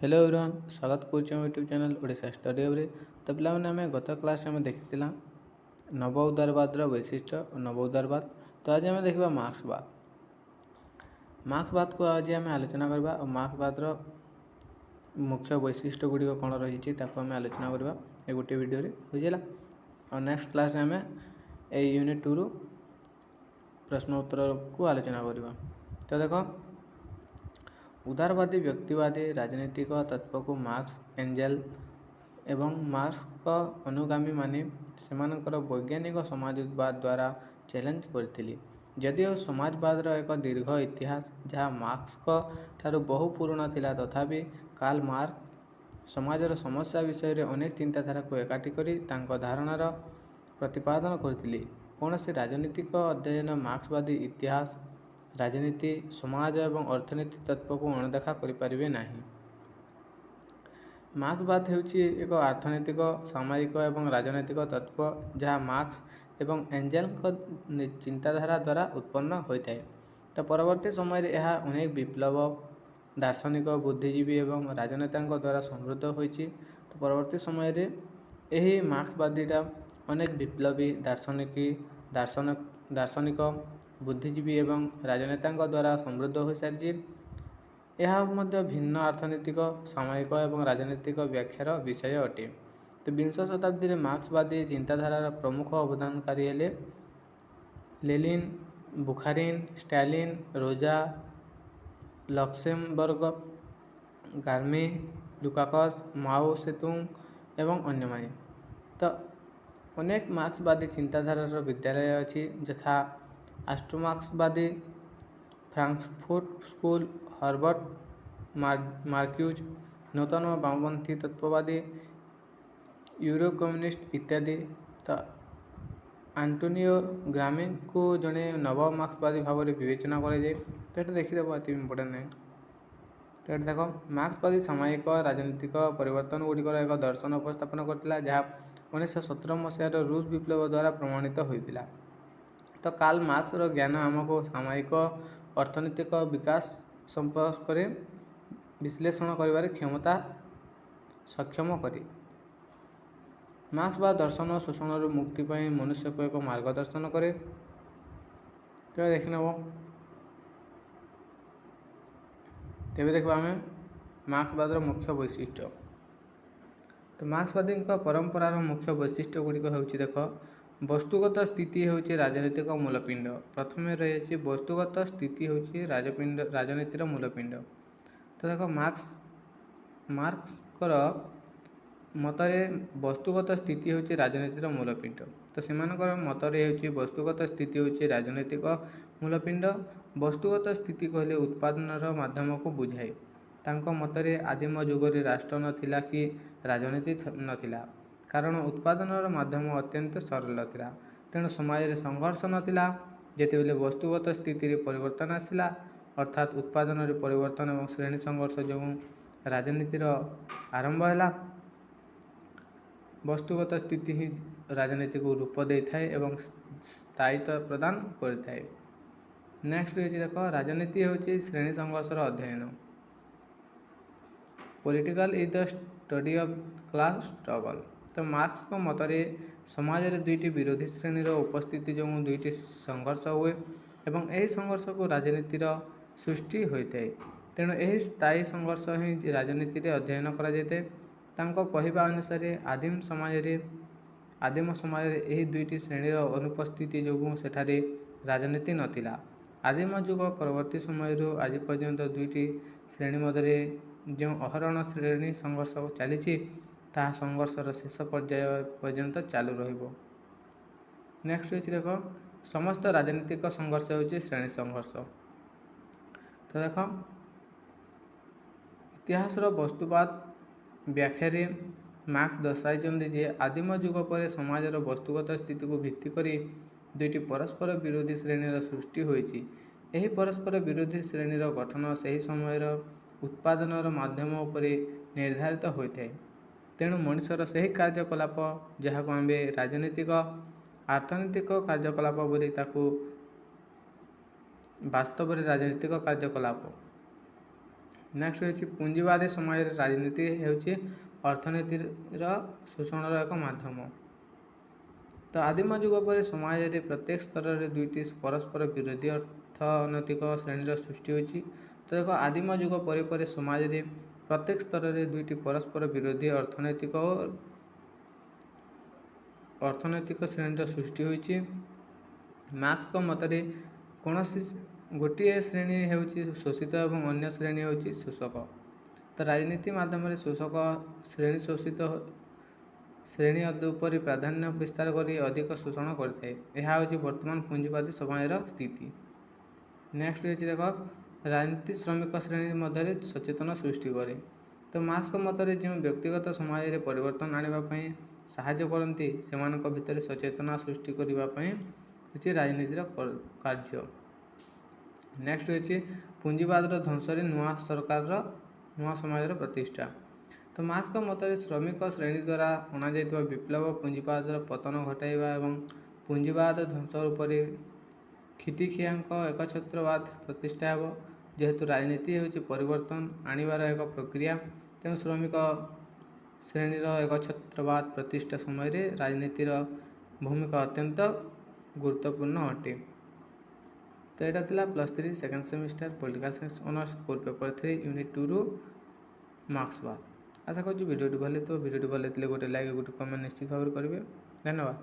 Hello everyone स्वागत करुँ YouTube channel Odisha study hub. तो पिलाने आम गत क्लास देखी नव उदारवाद वैशिष्ट्य और नव उदारवाद। तो आज आम देखा मार्क्सवाद। मार्क्सवाद को आज आम आलोचना करवा और मार्क्सवाद मुख्य वैशिष्ट्य गुड़िक कौन रही आम आलोचना करवा ये गोटे वीडियो बुझेगा। और नेक्स्ट क्लास आम यूनिट 2 रु प्रश्न उत्तर को आलोचना करवा। तो देख उदारवादी व्यक्तिवादी राजनीतिक तत्व को मार्क्स एंजेल एवं मार्क्स का अनुगामी माने सेमानकर वैज्ञानिक समाजवाद द्वारा चैलेंज करथिले। जदिओ समाजवाद एक दीर्घ इतिहास जहाँ मार्क्स का ठारू बहु पुराना थिला, तथापि कार्ल मार्क्स समाजर समस्या विषय अनेक चिंताधारा को एकाठी करी तांको धारणार प्रतिपादन करथिले। कौनसी राजनीतिक अध्ययन मार्क्सवादी इतिहास राजनीति समाज एवं अर्थनीति तत्व को अणदेखा करें नहीं। मार्क्सवाद हेउची एक अर्थनैतिक सामाजिक एवं राजनैतिक तत्व जहाँ मार्क्स एवं एंजेल चिंताधारा द्वारा उत्पन्न होता है। तो परवर्ती समय यह अनेक विप्लव दार्शनिक बुद्धिजीवी एवं राजनेता द्वारा समृद्ध होती। तो परवर्ती समय यही मार्क्सवादीटा अनेक विप्लवी दार्शनिक बुद्धिजीवी एवं राजनेता द्वारा समृद्ध हो सारी। यह भिन्न अर्थनैतिक सामाजिक एवं राजनीतिक व्याख्यार विषय अटे। तो विंश शताब्दी में मार्क्सवादी चिंताधारार प्रमुख अवदानकारी हेले लेनिन, बुखारिन, स्टालिन, रोजा लक्सेमबर्ग, गार्मी, लुकाकस, माओ सेतुंग एवं अन्य माने। तो अनेक मार्क्सवादी चिंताधारार विद्यालय अच्छी यथा आस्ट्रो-मार्क्सवादी, फ्रांकफुर्ट स्कूल, हार्वर्ड, मार्क्यूज, नूतन वामपंथी तत्ववादी, यूरो कम्युनिस्ट इत्यादि। तो आंटोनियो ग्रामी को जड़े नव मार्क्सवादी भाव में विवेचना कराए। तो ये देखीदेव अति इम्पोर्टेंट है। तो ये देख मार्क्सवादी सामाजिक राजनीतिक परिवर्तन गुड़िकर एक दर्शन उपस्थापन करता जहाँ 1917 मसीहार रूस विप्लव द्वारा प्रमाणित होता। तो कार्ल मार्क्सर ज्ञान आमको सामाजिक अर्थनैतिक विकास संपर्क विश्लेषण कर क्षमता सक्षम करे। मार्क्सवाद दर्शन शोषण मुक्ति पर मनुष्य को एक मार्गदर्शन करे। तो देखने तेज देखा आम मार्क्सवाद मुख्य वैशिष्ट्य। तो मार्क्सवादी परंपरार मुख्य वैशिष्ट्य गुड़िक हूँ देख वस्तुगत स्थिति हूँ राजनीतिक मूलपिंड। प्रथम रही वस्तुगत स्थिति हूँ राजनीतिर मूलपिंड। तो देख मार्क्सकर मतरे वस्तुगत स्थिति हूँ राजनीतिर मूलपिंड। तो सेमानकर मतरे हूँ वस्तुगत स्थिति हूँ राजनैतिक मूलपिंड। वस्तुगत स्थिति कहले उत्पादनर माध्यम को बुझाए। तांको मतरे आदिम जुगरे राष्ट्र नथिला कि राजनीति नथिला, कारण उत्पादनर माध्यम अत्यंत सरल थिला। तेणु समाज संघर्ष नथिला। जेतेबेले वस्तुगत स्थिति परिवर्तन आसिला, अर्थात उत्पादन परिवर्तन और श्रेणी संघर्ष जो राजनीतिर आरंभ है। वस्तुगत स्थिति ही राजनीति को रूप दे थाए एवं स्थायित्व प्रदान करता है। नेक्स्ट रही देख राजनीति हूँ श्रेणी संघर्षर अध्ययन। Political is the study of class struggle. तो मार्क्स को मतरे समाज में दुईटी विरोधी श्रेणीर उपस्थिति जो दुईटी संघर्ष हुए एवं यही संघर्ष को राजनीतिर सृष्टि होता है। तेणु यही स्थायी संघर्ष ही राजनीति अध्ययन कराए। कहवा अनुसार आदिम समाज यही दुईटी श्रेणीर अनुपस्थिति जो सेठारे राजनीति नथिला। आदिम जुग परवर्ती समय आज पर्यंत दुईटी श्रेणी मध्य जो अहरण श्रेणी संघर्ष चली ताहा संघर्षर शेष पर्याय पर्यंत चालू रहिबो। नेक्स्ट होची देख समस्त राजनीतिक संघर्ष होची श्रेणी संघर्ष। तो देख इतिहासर वस्तुवाद व्याख्यारे मार्क्स दर्शाई जे आदिम जुग पर समाजर वस्तुगत स्थिति को भित्ति करी दुईटी परस्पर विरोधी श्रेणीर सृष्टि होईची। यही परस्पर विरोधी श्रेणीर गठन सही समयर उत्पादनर माध्यम उपरे निर्धारित होता है। तेणु मनुष्यर सही कार्यकलाप जहाँ को आम राजनीतिक अर्थनैतिक कार्यकलाप बोली ताकू वास्तव में राजनीतिक कार्यकलाप ନେକ୍ସଟ ହେଉଛି ପୁଞ୍ଜିବାଦୀ ସମାଜରେ ରାଜନୀତି ହେଉଛି ଅର୍ଥନୀତିର ଶୋଷଣର ଏକ ମାଧ୍ୟମ। ତ ଆଦିମ ଯୁଗ ପରେ ସମାଜରେ ପ୍ରତ୍ୟେକ ସ୍ତରରେ ଦୁଇଟି ପରସ୍ପର ବିରୋଧୀ ଅର୍ଥନୈତିକ ଶ୍ରେଣୀର ସୃଷ୍ଟି ହୋଇଛି। ତ ଦେଖ ଆଦିମ ଯୁଗ ପରେ ପରେ ସମାଜରେ ପ୍ରତ୍ୟେକ ସ୍ତରରେ ଦୁଇଟି ପରସ୍ପର ବିରୋଧୀ ଅର୍ଥନୈତିକ ଶ୍ରେଣୀର ସୃଷ୍ଟି ହୋଇଛି। ମାର୍କ୍ସଙ୍କ ମତରେ କୌଣସି ଗୋଟିଏ ଶ୍ରେଣୀ ହେଉଛି ଶୋଷିତ ଏବଂ ଅନ୍ୟ ଶ୍ରେଣୀ ହେଉଛି ଶୋଷକ। ତ ରାଜନୀତି ମାଧ୍ୟମରେ ଶୋଷକ ଶ୍ରେଣୀ ଶୋଷିତ ଶ୍ରେଣୀ ଉପରେ ପ୍ରାଧାନ୍ୟ ବିସ୍ତାର କରି ଅଧିକ ଶୋଷଣ କରିଥାଏ। ଏହା ହେଉଛି ବର୍ତ୍ତମାନ ପୁଞ୍ଜିବାଦୀ ସମାଜର ସ୍ଥିତି। ନେକ୍ସଟ ହେଉଛି ଦେଖ ରାଜନୀତି ଶ୍ରମିକ ଶ୍ରେଣୀ ମଧ୍ୟରେ ସଚେତନ ସୃଷ୍ଟି କରେ। ତ ମାର୍କ୍ସଙ୍କ ମତରେ ଯେଉଁ ବ୍ୟକ୍ତିଗତ ସମାଜରେ ପରିବର୍ତ୍ତନ ଆଣିବା ପାଇଁ ସାହାଯ୍ୟ କରନ୍ତି ସେମାନଙ୍କ ଭିତରେ ସଚେତନା ସୃଷ୍ଟି କରିବା ପାଇଁ ହେଉଛି ରାଜନୀତିର କାର୍ଯ୍ୟ। ନେକ୍ସଟ ହେଉଛି ପୁଞ୍ଜିବାଦର ଧ୍ୱଂସରେ ନୂଆ ସମାଜର ପ୍ରତିଷ୍ଠା। ତ ମାର୍କ୍ସଙ୍କ ମତରେ ଶ୍ରମିକ ଶ୍ରେଣୀ ଦ୍ୱାରା ଅଣାଯାଇଥିବା ବିପ୍ଳବ ପୁଞ୍ଜିବାଦର ପତନ ଘଟାଇବା ଏବଂ ପୁଞ୍ଜିବାଦ ଧ୍ୱଂସ ଉପରେ ଖିଟିଖିଆଙ୍କ ଏକଛତ୍ରବାଦ ପ୍ରତିଷ୍ଠା ହେବ। ଯେହେତୁ ରାଜନୀତି ହେଉଛି ପରିବର୍ତ୍ତନ ଆଣିବାର ଏକ ପ୍ରକ୍ରିୟା, ତେଣୁ ଶ୍ରମିକ ଶ୍ରେଣୀର ଏକଛତ୍ରବାଦ ପ୍ରତିଷ୍ଠା ସମୟରେ ରାଜନୀତିର ଭୂମିକା ଅତ୍ୟନ୍ତ ଗୁରୁତ୍ୱପୂର୍ଣ୍ଣ ଅଟେ। ତ ଏଇଟା ଥିଲା +3 second semester political science honours core paper 3 unit 2ରୁ ମାର୍କ୍ସବାଦ। ଆଶା କରୁଛି ଭିଡ଼ିଓଟି ଭଲ ହେଇଥିବ। ଭିଡ଼ିଓଟି ଭଲ ହେଇଥିଲେ ଗୋଟେ ଲାଇକ୍ ଗୋଟେ କମେଣ୍ଟ ନିଶ୍ଚିତ ଭାବରେ କରିବେ। ଧନ୍ୟବାଦ।